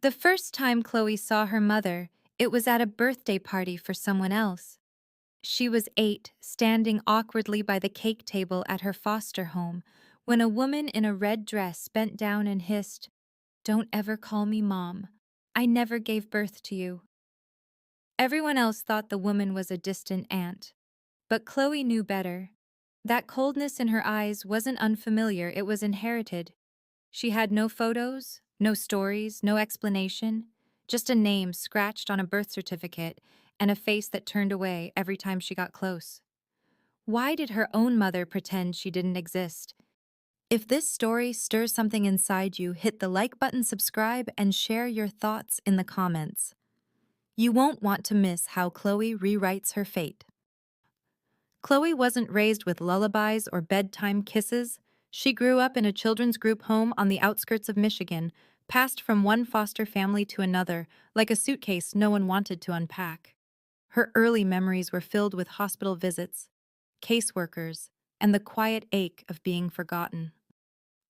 The first time Chloe saw her mother, it was at a birthday party for someone else. She was 8, standing awkwardly by the cake table at her foster home, when a woman in a red dress bent down and hissed, "Don't ever call me Mom. I never gave birth to you." Everyone else thought the woman was a distant aunt, but Chloe knew better. That coldness in her eyes wasn't unfamiliar, it was inherited. She had no photos, no stories, no explanation, just a name scratched on a birth certificate and a face that turned away every time she got close. Why did her own mother pretend she didn't exist? If this story stirs something inside you, hit the like button, subscribe, and share your thoughts in the comments. You won't want to miss how Chloe rewrites her fate. Chloe wasn't raised with lullabies or bedtime kisses. She grew up in a children's group home on the outskirts of Michigan, passed from one foster family to another, like a suitcase no one wanted to unpack. Her early memories were filled with hospital visits, caseworkers, and the quiet ache of being forgotten.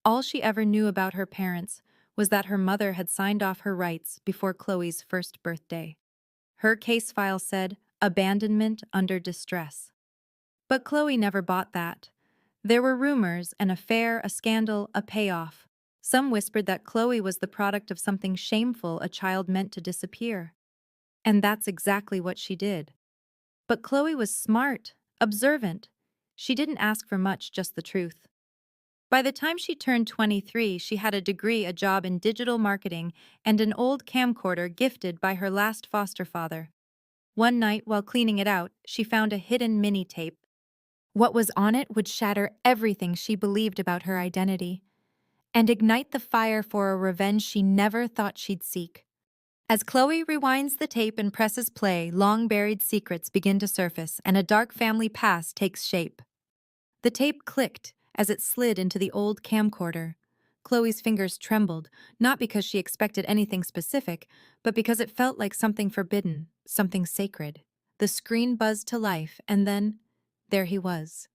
All she ever knew about her parents was that her mother had signed off her rights before Chloe's first birthday. Her case file said, "Abandonment under distress." But Chloe never bought that. There were rumors, an affair, a scandal, a payoff. Some whispered that Chloe was the product of something shameful, a child meant to disappear. And that's exactly what she did. But Chloe was smart, observant. She didn't ask for much, just the truth. By the time she turned 23, she had a degree, a job in digital marketing, and an old camcorder gifted by her last foster father. One night, while cleaning it out, she found a hidden mini tape. What was on it would shatter everything she believed about her identity and ignite the fire for a revenge she never thought she'd seek. As Chloe rewinds the tape and presses play, long-buried secrets begin to surface and a dark family past takes shape. The tape clicked as it slid into the old camcorder. Chloe's fingers trembled, not because she expected anything specific, but because it felt like something forbidden, something sacred. The screen buzzed to life, and then there he was.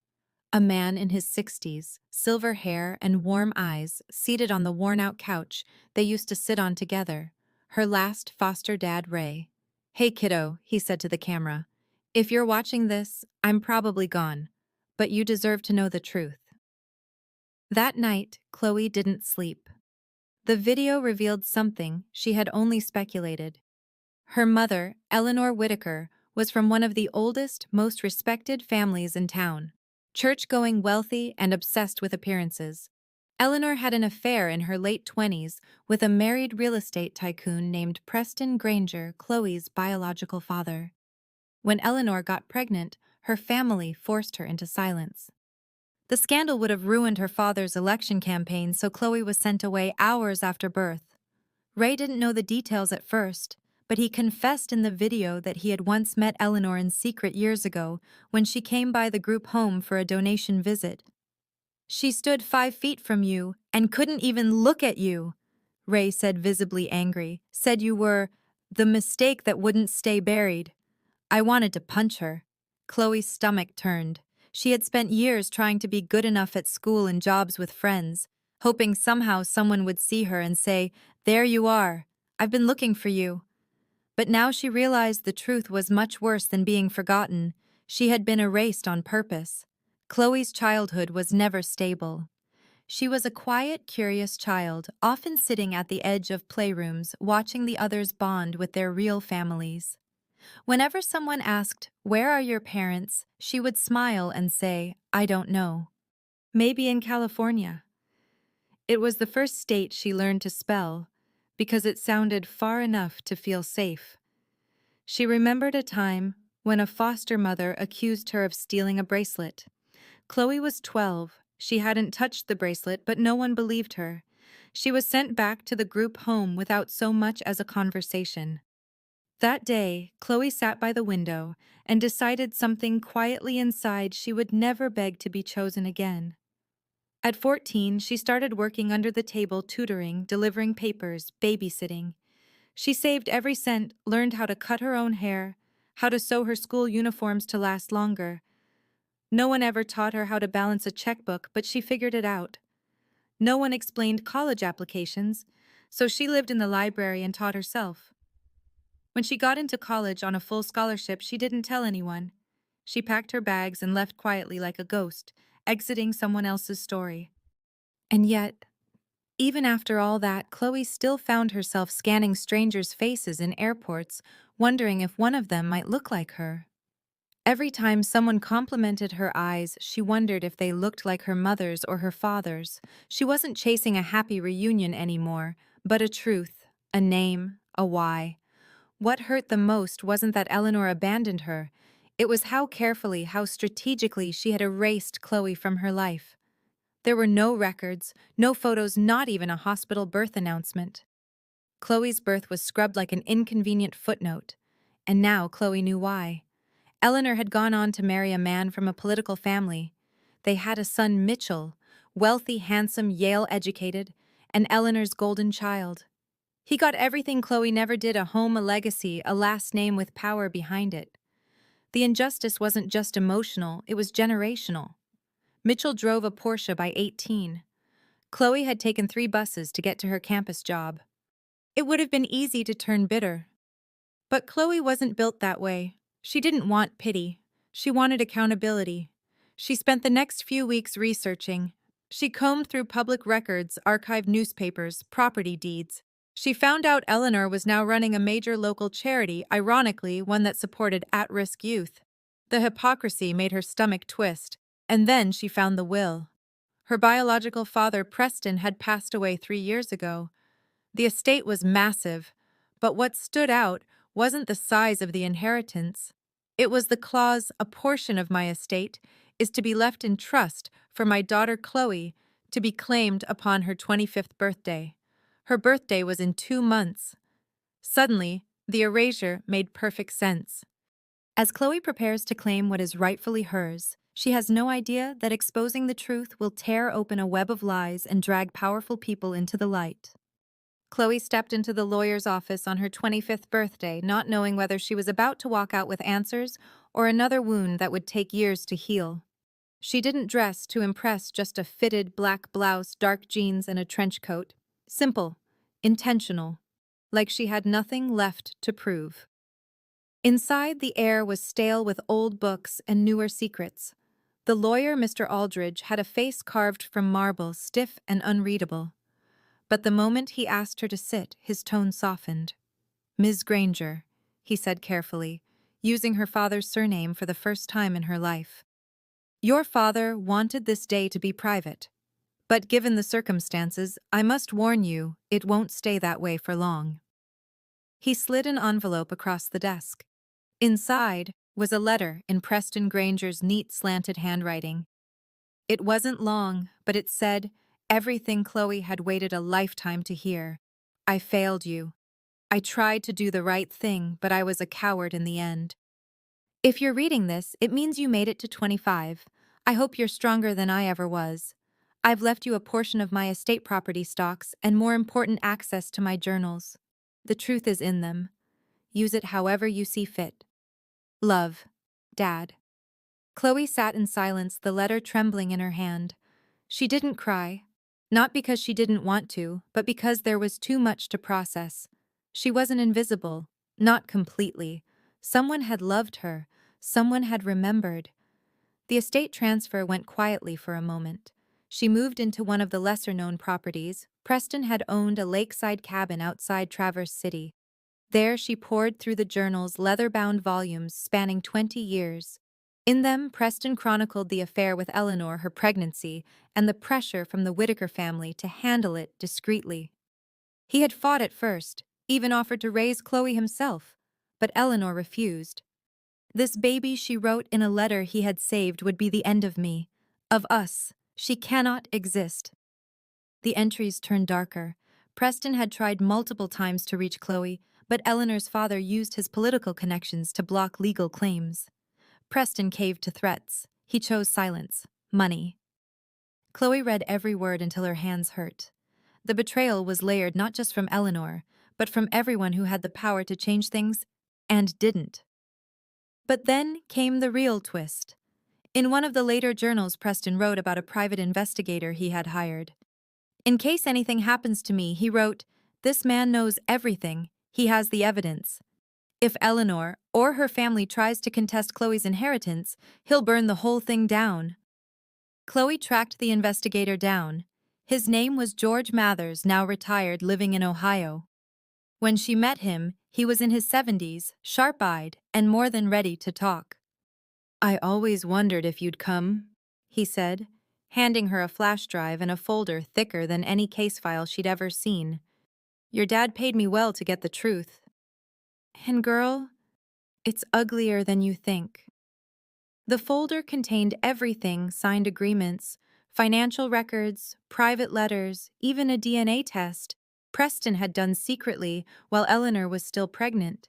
A man in his 60s, silver hair and warm eyes, seated on the worn-out couch they used to sit on together. Her last foster dad, Ray. "Hey kiddo," he said to the camera. "If you're watching this, I'm probably gone, but you deserve to know the truth." That night, Chloe didn't sleep. The video revealed something she had only speculated. Her mother, Eleanor Whitaker, was from one of the oldest, most respected families in town. Church-going, wealthy, and obsessed with appearances. Eleanor had an affair in her late 20s with a married real estate tycoon named Preston Granger, Chloe's biological father. When Eleanor got pregnant, her family forced her into silence. The scandal would have ruined her father's election campaign, so Chloe was sent away hours after birth. Ray didn't know the details at first, but he confessed in the video that he had once met Eleanor in secret years ago when she came by the group home for a donation visit. "She stood 5 feet from you and couldn't even look at you," Ray said, visibly angry. "Said you were the mistake that wouldn't stay buried." I wanted to punch her. Chloe's stomach turned. She had spent years trying to be good enough at school and jobs with friends, hoping somehow someone would see her and say, "There you are. I've been looking for you." But now she realized the truth was much worse than being forgotten. She had been erased on purpose. Chloe's childhood was never stable. She was a quiet, curious child, often sitting at the edge of playrooms, watching the others bond with their real families. Whenever someone asked, "Where are your parents?" she would smile and say, "I don't know. Maybe in California." It was the first state she learned to spell, because it sounded far enough to feel safe. She remembered a time when a foster mother accused her of stealing a bracelet. Chloe was 12. She hadn't touched the bracelet, but no one believed her. She was sent back to the group home without so much as a conversation. That day, Chloe sat by the window and decided something quietly inside she would never beg to be chosen again. At 14, she started working under the table, tutoring, delivering papers, babysitting. She saved every cent, learned how to cut her own hair, how to sew her school uniforms to last longer. No one ever taught her how to balance a checkbook, but she figured it out. No one explained college applications, so she lived in the library and taught herself. When she got into college on a full scholarship, she didn't tell anyone. She packed her bags and left quietly like a ghost, exiting someone else's story. And yet, even after all that, Chloe still found herself scanning strangers' faces in airports, wondering if one of them might look like her. Every time someone complimented her eyes, she wondered if they looked like her mother's or her father's. She wasn't chasing a happy reunion anymore, but a truth, a name, a why. What hurt the most wasn't that Eleanor abandoned her. It was how carefully, how strategically she had erased Chloe from her life. There were no records, no photos, not even a hospital birth announcement. Chloe's birth was scrubbed like an inconvenient footnote. And now Chloe knew why. Eleanor had gone on to marry a man from a political family. They had a son, Mitchell, wealthy, handsome, Yale-educated, and Eleanor's golden child. He got everything Chloe never did: a home, a legacy, a last name with power behind it. The injustice wasn't just emotional, it was generational. Mitchell drove a Porsche by 18. Chloe had taken 3 buses to get to her campus job. It would have been easy to turn bitter. But Chloe wasn't built that way. She didn't want pity. She wanted accountability. She spent the next few weeks researching. She combed through public records, archived newspapers, property deeds. She found out Eleanor was now running a major local charity, ironically, one that supported at-risk youth. The hypocrisy made her stomach twist. And then she found the will. Her biological father, Preston, had passed away 3 years ago. The estate was massive, but what stood out wasn't the size of the inheritance. It was the clause, "A portion of my estate is to be left in trust for my daughter Chloe to be claimed upon her 25th birthday." Her birthday was in 2 months. Suddenly, the erasure made perfect sense. As Chloe prepares to claim what is rightfully hers, she has no idea that exposing the truth will tear open a web of lies and drag powerful people into the light. Chloe stepped into the lawyer's office on her 25th birthday, not knowing whether she was about to walk out with answers or another wound that would take years to heal. She didn't dress to impress, just a fitted black blouse, dark jeans, and a trench coat. Simple, intentional, like she had nothing left to prove. Inside, the air was stale with old books and newer secrets. The lawyer, Mr. Aldridge, had a face carved from marble, stiff and unreadable. But the moment he asked her to sit, his tone softened. "Ms. Granger," he said carefully, using her father's surname for the first time in her life. "Your father wanted this day to be private. But given the circumstances, I must warn you, it won't stay that way for long." He slid an envelope across the desk. Inside was a letter in Preston Granger's neat, slanted handwriting. It wasn't long, but it said everything Chloe had waited a lifetime to hear. "I failed you. I tried to do the right thing, but I was a coward in the end. If you're reading this, it means you made it to 25. I hope you're stronger than I ever was. I've left you a portion of my estate property stocks and, more important, access to my journals. The truth is in them. Use it however you see fit. Love, Dad." Chloe sat in silence, the letter trembling in her hand. She didn't cry. Not because she didn't want to, but because there was too much to process. She wasn't invisible. Not completely. Someone had loved her. Someone had remembered. The estate transfer went quietly for a moment. She moved into one of the lesser-known properties. Preston had owned a lakeside cabin outside Traverse City. There she pored through the journals, leather-bound volumes spanning 20 years. In them, Preston chronicled the affair with Eleanor, her pregnancy, and the pressure from the Whitaker family to handle it discreetly. He had fought at first, even offered to raise Chloe himself, but Eleanor refused. "This baby," she wrote in a letter he had saved, "would be the end of me. Of us. She cannot exist." The entries turned darker. Preston had tried multiple times to reach Chloe, but Eleanor's father used his political connections to block legal claims. Preston caved to threats. He chose silence. Money. Chloe read every word until her hands hurt. The betrayal was layered not just from Eleanor, but from everyone who had the power to change things and didn't. But then came the real twist. In one of the later journals, Preston wrote about a private investigator he had hired. "In case anything happens to me," he wrote, This man knows everything. He has the evidence. If Eleanor or her family tries to contest Chloe's inheritance, he'll burn the whole thing down. Chloe tracked the investigator down. His name was George Mathers, now retired, living in Ohio. When she met him, he was in his 70s, sharp-eyed, and more than ready to talk. "I always wondered if you'd come," he said, handing her a flash drive and a folder thicker than any case file she'd ever seen. "Your dad paid me well to get the truth. And girl, it's uglier than you think." The folder contained everything: signed agreements, financial records, private letters, even a DNA test Preston had done secretly while Eleanor was still pregnant.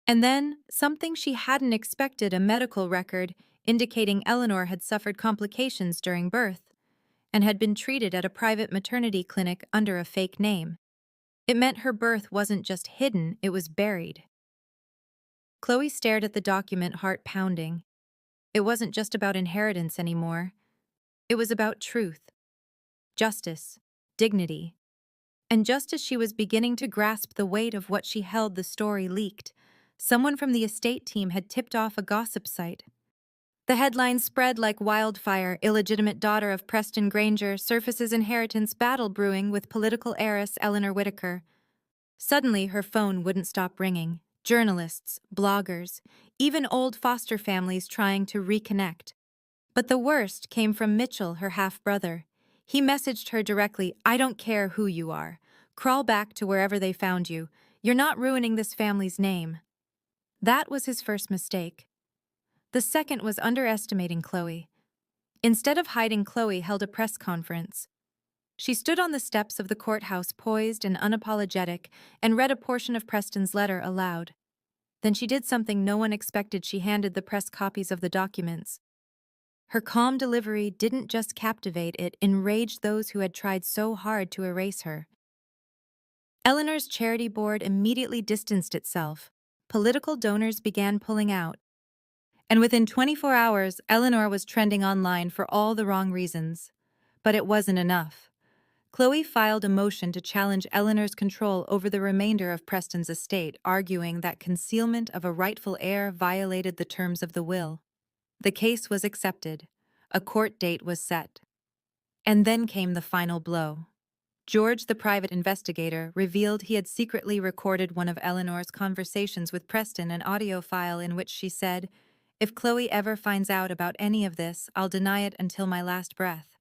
And then, something she hadn't expected: a medical record indicating Eleanor had suffered complications during birth and had been treated at a private maternity clinic under a fake name. It meant her birth wasn't just hidden, it was buried. Chloe stared at the document, heart pounding. It wasn't just about inheritance anymore. It was about truth, justice, dignity. And just as she was beginning to grasp the weight of what she held, the story leaked. Someone from the estate team had tipped off a gossip site. The headline spread like wildfire: "Illegitimate daughter of Preston Granger surfaces inheritance battle brewing with political heiress Eleanor Whitaker." Suddenly, her phone wouldn't stop ringing. Journalists, bloggers, even old foster families trying to reconnect. But the worst came from Mitchell, her half-brother. He messaged her directly: "I don't care who you are. Crawl back to wherever they found you. You're not ruining this family's name." That was his first mistake. The second was underestimating Chloe. Instead of hiding, Chloe held a press conference. She stood on the steps of the courthouse, poised and unapologetic, and read a portion of Preston's letter aloud. Then she did something no one expected. She handed the press copies of the documents. Her calm delivery didn't just captivate, it enraged those who had tried so hard to erase her. Eleanor's charity board immediately distanced itself. Political donors began pulling out. And within 24 hours, Eleanor was trending online for all the wrong reasons. But it wasn't enough. Chloe filed a motion to challenge Eleanor's control over the remainder of Preston's estate, arguing that concealment of a rightful heir violated the terms of the will. The case was accepted. A court date was set. And then came the final blow. George, the private investigator, revealed he had secretly recorded one of Eleanor's conversations with Preston, an audio file in which she said, "If Chloe ever finds out about any of this, I'll deny it until my last breath."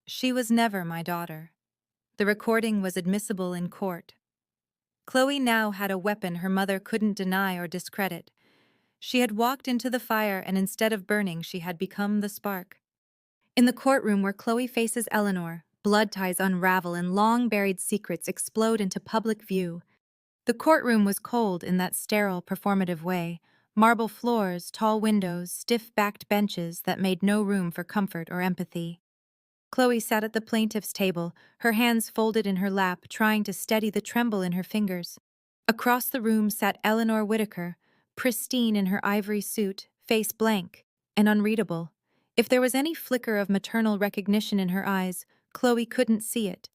She was never my daughter. The recording was admissible in court. Chloe now had a weapon her mother couldn't deny or discredit. She had walked into the fire, and instead of burning, she had become the spark. In the courtroom where Chloe faces Eleanor, blood ties unravel and long-buried secrets explode into public view. The courtroom was cold in that sterile, performative way. Marble floors, tall windows, stiff-backed benches that made no room for comfort or empathy. Chloe sat at the plaintiff's table, her hands folded in her lap, trying to steady the tremble in her fingers. Across the room sat Eleanor Whitaker, pristine in her ivory suit, face blank and unreadable. If there was any flicker of maternal recognition in her eyes, Chloe couldn't see it.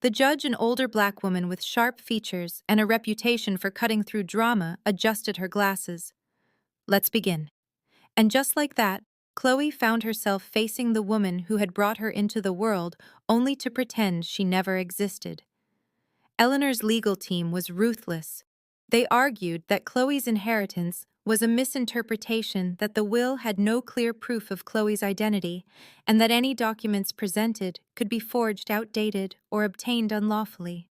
The judge, an older black woman with sharp features and a reputation for cutting through drama, adjusted her glasses. "Let's begin." And just like that, Chloe found herself facing the woman who had brought her into the world only to pretend she never existed. Eleanor's legal team was ruthless. They argued that Chloe's inheritance was a misinterpretation, that the will had no clear proof of Chloe's identity, and that any documents presented could be forged, outdated, or obtained unlawfully.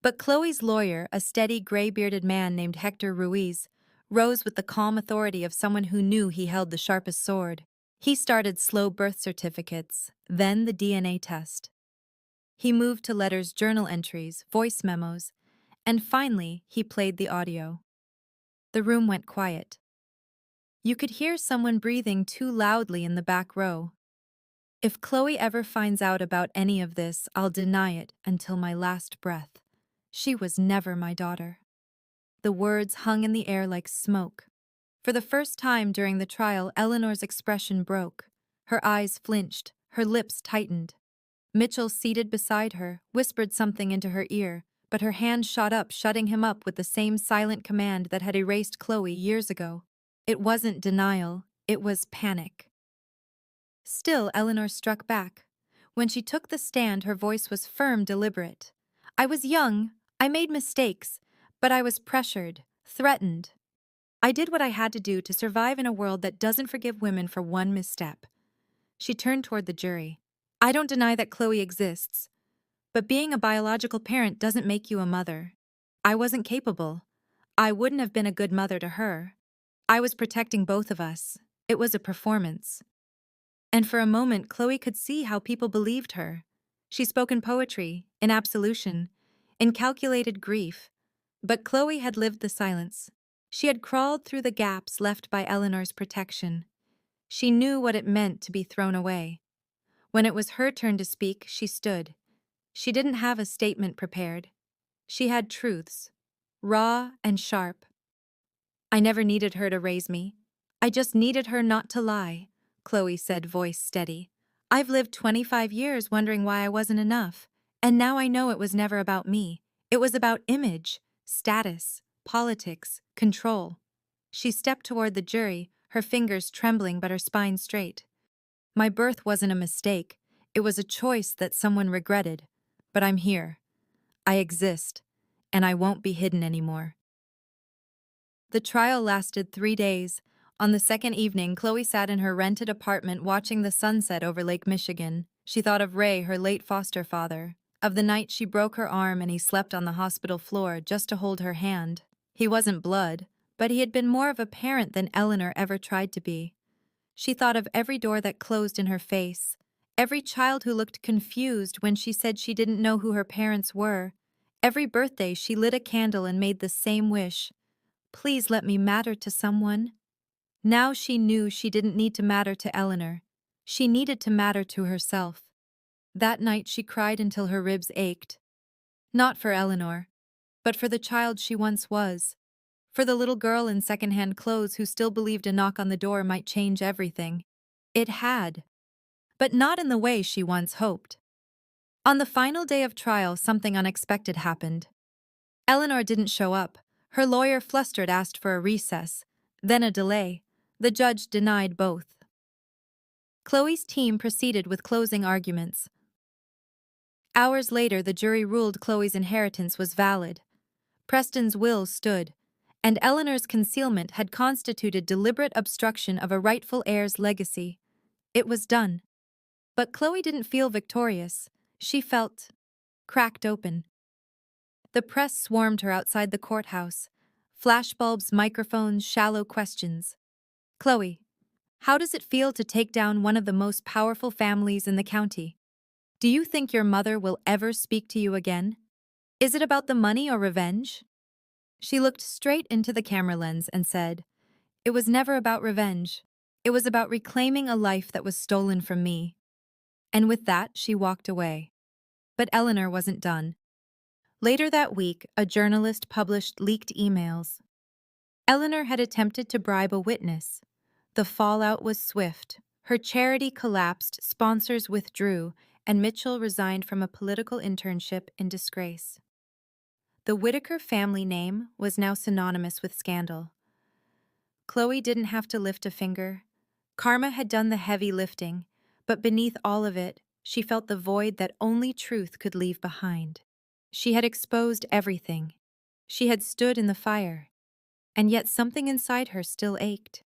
But Chloe's lawyer, a steady, gray-bearded man named Hector Ruiz, rose with the calm authority of someone who knew he held the sharpest sword. He started slow birth certificates, then the DNA test. He moved to letters, journal entries, voice memos, and finally he played the audio. The room went quiet. You could hear someone breathing too loudly in the back row. "If Chloe ever finds out about any of this, I'll deny it until my last breath. She was never my daughter." The words hung in the air like smoke. For the first time during the trial, Eleanor's expression broke. Her eyes flinched, her lips tightened. Mitchell, seated beside her, whispered something into her ear, but her hand shot up, shutting him up with the same silent command that had erased Chloe years ago. It wasn't denial, it was panic. Still, Eleanor struck back. When she took the stand, her voice was firm, deliberate. I was young, I made mistakes, but I was pressured, threatened. I did what I had to do to survive in a world that doesn't forgive women for one misstep. She turned toward the jury. I don't deny that Chloe exists, but being a biological parent doesn't make you a mother. I wasn't capable. I wouldn't have been a good mother to her. I was protecting both of us. It was a performance. And for a moment, Chloe could see how people believed her. She spoke in poetry, in absolution, in calculated grief. But Chloe had lived the silence. She had crawled through the gaps left by Eleanor's protection. She knew what it meant to be thrown away. When it was her turn to speak, she stood. She didn't have a statement prepared. She had truths, raw and sharp. I never needed her to raise me. I just needed her not to lie, Chloe said, voice steady. I've lived 25 years wondering why I wasn't enough, and now I know it was never about me. It was about image, status, politics, control. She stepped toward the jury, her fingers trembling but her spine straight. My birth wasn't a mistake. It was a choice that someone regretted. But I'm here. I exist, and I won't be hidden anymore. The trial lasted 3 days. On the second evening, Chloe sat in her rented apartment watching the sunset over Lake Michigan. She thought of Ray, her late foster father, of the night she broke her arm and he slept on the hospital floor just to hold her hand. He wasn't blood, but he had been more of a parent than Eleanor ever tried to be. She thought of every door that closed in her face, every child who looked confused when she said she didn't know who her parents were, every birthday she lit a candle and made the same wish. Please let me matter to someone. Now she knew she didn't need to matter to Eleanor. She needed to matter to herself. That night she cried until her ribs ached. Not for Eleanor, but for the child she once was. For the little girl in secondhand clothes who still believed a knock on the door might change everything. It had. But not in the way she once hoped. On the final day of trial, something unexpected happened. Eleanor didn't show up. Her lawyer, flustered, asked for a recess, then a delay. The judge denied both. Chloe's team proceeded with closing arguments. Hours later, the jury ruled Chloe's inheritance was valid. Preston's will stood, and Eleanor's concealment had constituted deliberate obstruction of a rightful heir's legacy. It was done. But Chloe didn't feel victorious. She felt cracked open. The press swarmed her outside the courthouse. Flashbulbs, microphones, shallow questions. Chloe, how does it feel to take down one of the most powerful families in the county? Do you think your mother will ever speak to you again? Is it about the money or revenge? She looked straight into the camera lens and said, It was never about revenge. It was about reclaiming a life that was stolen from me. And with that, she walked away. But Eleanor wasn't done. Later that week, a journalist published leaked emails. Eleanor had attempted to bribe a witness. The fallout was swift. Her charity collapsed, sponsors withdrew, and Mitchell resigned from a political internship in disgrace. The Whitaker family name was now synonymous with scandal. Chloe didn't have to lift a finger. Karma had done the heavy lifting, but beneath all of it, she felt the void that only truth could leave behind. She had exposed everything. She had stood in the fire, and yet something inside her still ached.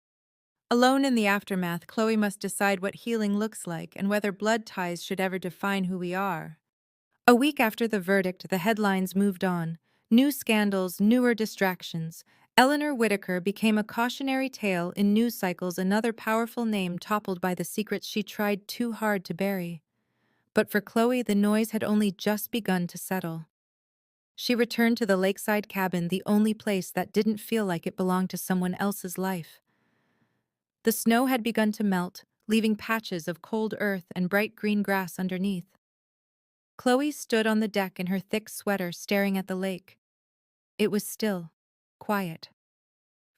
Alone in the aftermath, Chloe must decide what healing looks like and whether blood ties should ever define who we are. A week after the verdict, the headlines moved on. New scandals, newer distractions. Eleanor Whitaker became a cautionary tale in news cycles, another powerful name toppled by the secrets she tried too hard to bury. But for Chloe, the noise had only just begun to settle. She returned to the lakeside cabin, the only place that didn't feel like it belonged to someone else's life. The snow had begun to melt, leaving patches of cold earth and bright green grass underneath. Chloe stood on the deck in her thick sweater, staring at the lake. It was still, quiet.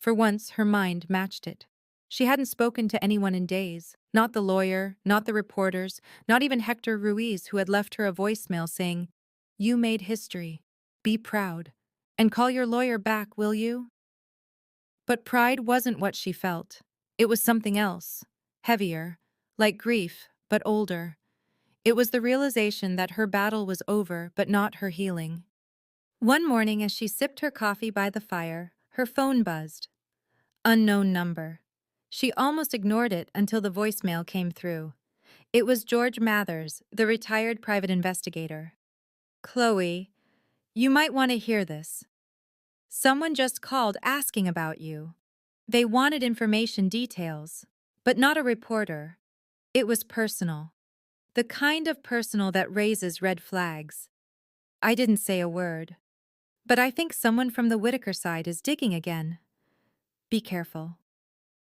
For once, her mind matched it. She hadn't spoken to anyone in days, not the lawyer, not the reporters, not even Hector Ruiz, who had left her a voicemail saying, "You made history. Be proud. And call your lawyer back, will you? But pride wasn't what she felt. It was something else. Heavier. Like grief, but older. It was the realization that her battle was over, but not her healing. One morning, as she sipped her coffee by the fire, her phone buzzed. Unknown number. She almost ignored it until the voicemail came through. It was George Mathers, the retired private investigator. Chloe, you might want to hear this. Someone just called asking about you. They wanted information details, but not a reporter. It was personal. The kind of personal that raises red flags. I didn't say a word. But I think someone from the Whitaker side is digging again. Be careful.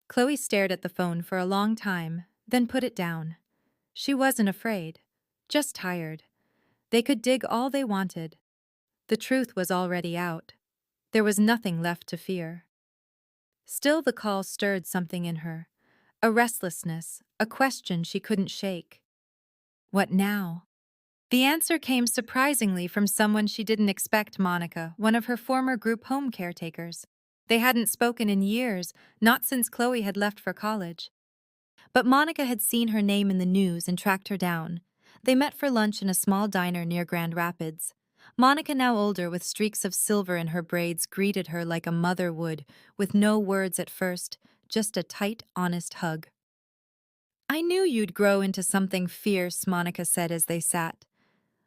Chloe stared at the phone for a long time, then put it down. She wasn't afraid, just tired. They could dig all they wanted. The truth was already out. There was nothing left to fear. Still, the call stirred something in her. A restlessness, a question she couldn't shake. What now? The answer came surprisingly from someone she didn't expect: Monica, one of her former group home caretakers. They hadn't spoken in years, not since Chloe had left for college. But Monica had seen her name in the news and tracked her down. They met for lunch in a small diner near Grand Rapids. Monica, now older with streaks of silver in her braids, greeted her like a mother would, with no words at first, just a tight, honest hug. I knew you'd grow into something fierce, Monica said as they sat.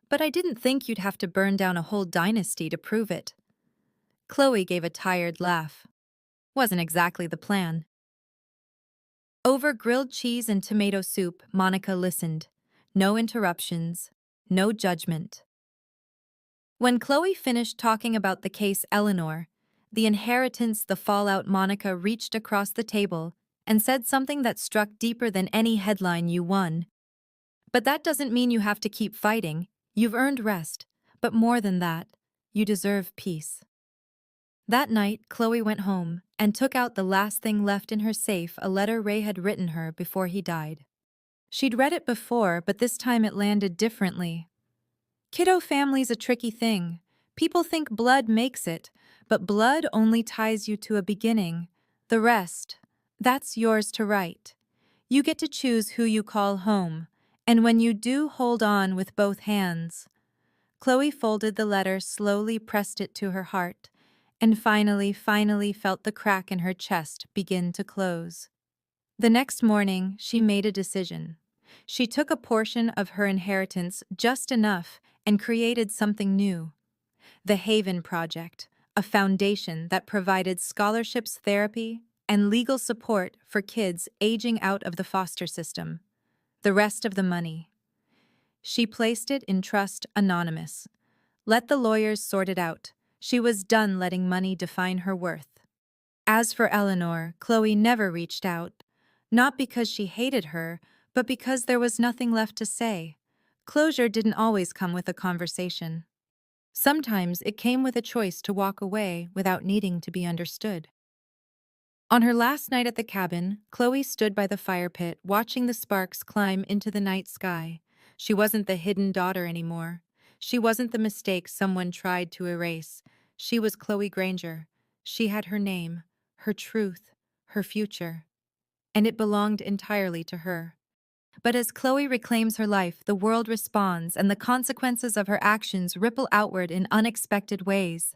But I didn't think you'd have to burn down a whole dynasty to prove it. Chloe gave a tired laugh. Wasn't exactly the plan. Over grilled cheese and tomato soup, Monica listened. No interruptions, no judgment. When Chloe finished talking about the case Eleanor, the inheritance, the fallout, Monica reached across the table and said something that struck deeper than any headline: you won. But that doesn't mean you have to keep fighting. You've earned rest, but more than that, you deserve peace. That night, Chloe went home and took out the last thing left in her safe, a letter Ray had written her before he died. She'd read it before, but this time it landed differently. Kiddo family's a tricky thing. People think blood makes it, but blood only ties you to a beginning. The rest, that's yours to write. You get to choose who you call home, and when you do, hold on with both hands. Chloe folded the letter, slowly pressed it to her heart, and finally felt the crack in her chest begin to close. The next morning, she made a decision. She took a portion of her inheritance, just enough, and created something new. The Haven Project, a foundation that provided scholarships, therapy, and legal support for kids aging out of the foster system. The rest of the money, she placed it in trust, anonymous. Let the lawyers sort it out. She was done letting money define her worth. As for Eleanor, Chloe never reached out. Not because she hated her, but because there was nothing left to say. Closure didn't always come with a conversation. Sometimes it came with a choice to walk away without needing to be understood. On her last night at the cabin, Chloe stood by the fire pit, watching the sparks climb into the night sky. She wasn't the hidden daughter anymore. She wasn't the mistake someone tried to erase. She was Chloe Granger. She had her name, her truth, her future. And it belonged entirely to her. But as Chloe reclaims her life, the world responds, and the consequences of her actions ripple outward in unexpected ways.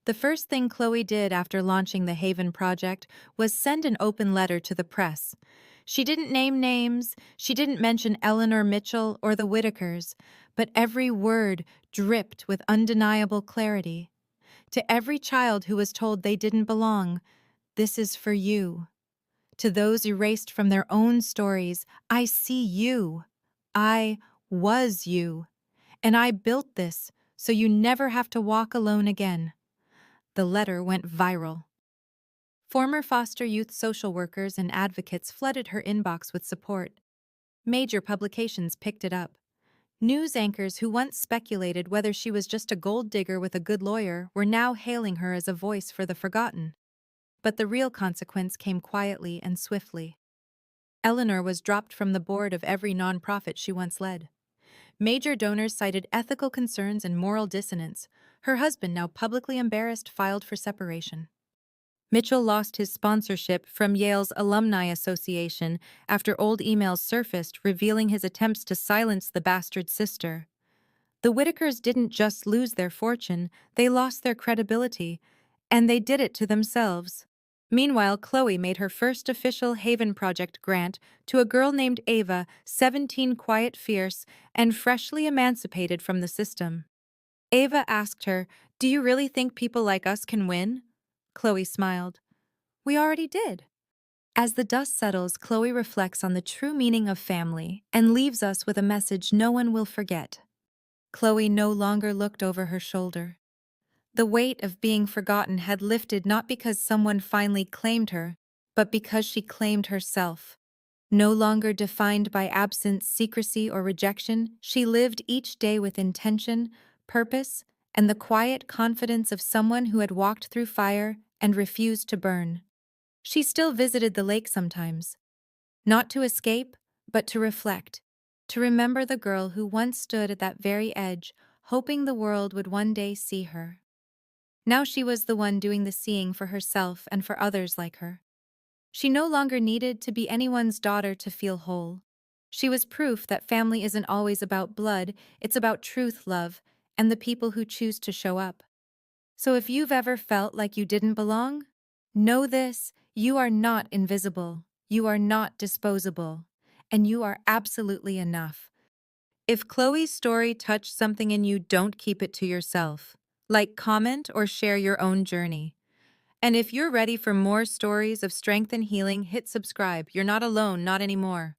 The first thing Chloe did after launching the Haven Project was send an open letter to the press. She didn't name names, she didn't mention Eleanor Mitchell or the Whitakers, but every word dripped with undeniable clarity. To every child who was told they didn't belong, this is for you. To those erased from their own stories, I see you. I was you. And I built this so you never have to walk alone again. The letter went viral. Former foster youth social workers and advocates flooded her inbox with support. Major publications picked it up. News anchors who once speculated whether she was just a gold digger with a good lawyer were now hailing her as a voice for the forgotten. But the real consequence came quietly and swiftly. Eleanor was dropped from the board of every nonprofit she once led. Major donors cited ethical concerns and moral dissonance. Her husband, now publicly embarrassed, filed for separation. Mitchell lost his sponsorship from Yale's Alumni Association after old emails surfaced revealing his attempts to silence the bastard sister. The Whitakers didn't just lose their fortune, they lost their credibility, and they did it to themselves. Meanwhile, Chloe made her first official Haven Project grant to a girl named Ava, 17, quiet, fierce, and freshly emancipated from the system. Ava asked her, "Do you really think people like us can win?" Chloe smiled. "We already did." As the dust settles, Chloe reflects on the true meaning of family and leaves us with a message no one will forget. Chloe no longer looked over her shoulder. The weight of being forgotten had lifted not because someone finally claimed her, but because she claimed herself. No longer defined by absence, secrecy, or rejection, she lived each day with intention, purpose, and the quiet confidence of someone who had walked through fire and refused to burn. She still visited the lake sometimes, not to escape, but to reflect, to remember the girl who once stood at that very edge, hoping the world would one day see her. Now she was the one doing the seeing for herself and for others like her. She no longer needed to be anyone's daughter to feel whole. She was proof that family isn't always about blood, it's about truth, love, and the people who choose to show up. So if you've ever felt like you didn't belong, know this: you are not invisible, you are not disposable, and you are absolutely enough. If Chloe's story touched something in you, don't keep it to yourself. Like, comment, or share your own journey. And if you're ready for more stories of strength and healing, hit subscribe. You're not alone, not anymore.